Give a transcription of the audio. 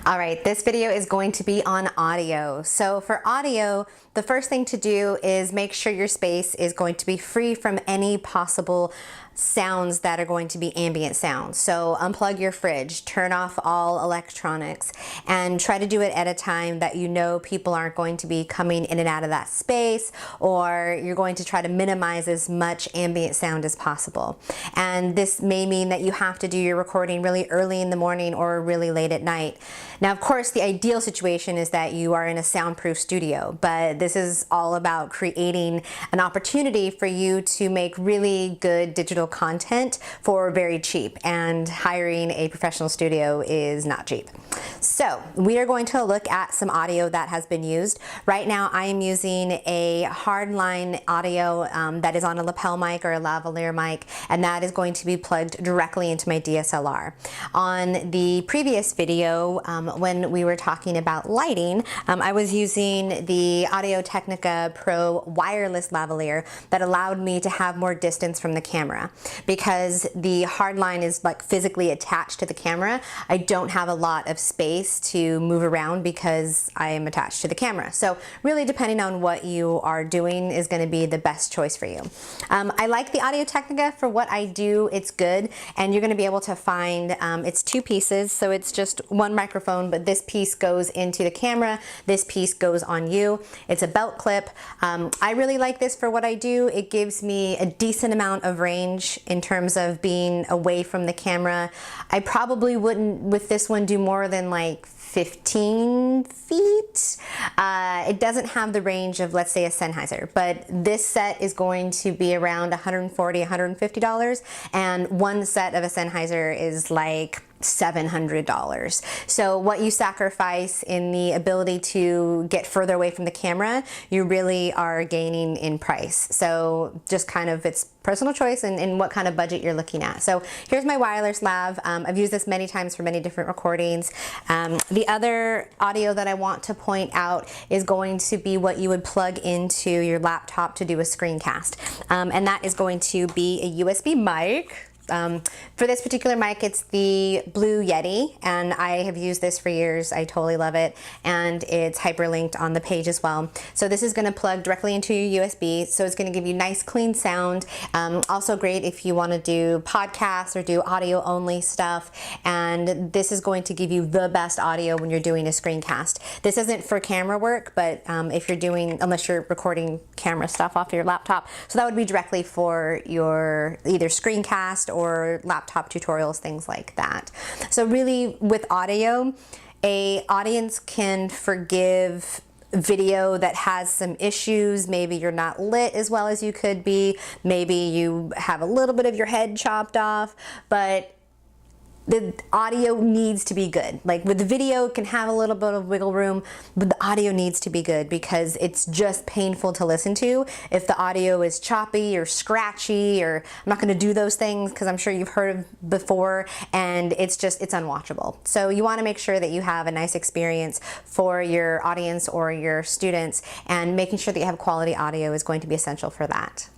All right, this video is going to be on audio. So for audio, the first thing to do is make sure your space is going to be free from any possible sounds that are going to be ambient sounds. So unplug your fridge, turn off all electronics, and try to do it at a time that you know people aren't going to be coming in and out of that space, or you're going to try to minimize as much ambient sound as possible. And this may mean that you have to do your recording really early in the morning or really late at night. Now, of course, the ideal situation is that you are in a soundproof studio, but this is all about creating an opportunity for you to make really good digital content for very cheap, and hiring a professional studio is not cheap. So we are going to look at some audio that has been used. Right now I am using a hardline audio that is on a lapel mic or a lavalier mic, and that is going to be plugged directly into my DSLR. On the previous video, when we were talking about lighting, I was using the Audio-Technica Pro wireless lavalier that allowed me to have more distance from the camera. Because the hardline is like physically attached to the camera, I don't have a lot of space to move around because I am attached to the camera. So really, depending on what you are doing is going to be the best choice for you. I like the Audio-Technica for what I do. It's good, and you're going to be able to find it's two pieces, so it's just one microphone, but this piece goes into the camera, this piece goes on you. It's a belt clip. I really like this for what I do. It gives me a decent amount of range in terms of being away from the camera. I probably wouldn't with this one do more than like 15 feet. It doesn't have the range of, let's say, a Sennheiser, but this set is going to be around $140, $150, and one set of a Sennheiser is like $700. So what you sacrifice in the ability to get further away from the camera, you really are gaining in price. So just kind of, it's personal choice and what kind of budget you're looking at. So here's my wireless lav. I've used this many times for many different recordings. The other audio that I want to point out is going to be what you would plug into your laptop to do a screencast. And that is going to be a USB mic. For this particular mic, it's the Blue Yeti, and I have used this for years. I totally love it, and it's hyperlinked on the page as well. So this is going to plug directly into your USB, so it's going to give you nice clean sound. Also great if you want to do podcasts or do audio only stuff, and this is going to give you the best audio when you're doing a screencast. This isn't for camera work, but if you're doing, unless you're recording camera stuff off your laptop, so that would be directly for your either screencast or laptop tutorials, things like that. So really, with audio, an audience can forgive video that has some issues. Maybe you're not lit as well as you could be. Maybe you have a little bit of your head chopped off, but the audio needs to be good. Like with the video, it can have a little bit of wiggle room, but the audio needs to be good because it's just painful to listen to if the audio is choppy or scratchy, or I'm not going to do those things because I'm sure you've heard of before, and it's unwatchable. So you want to make sure that you have a nice experience for your audience or your students, and making sure that you have quality audio is going to be essential for that.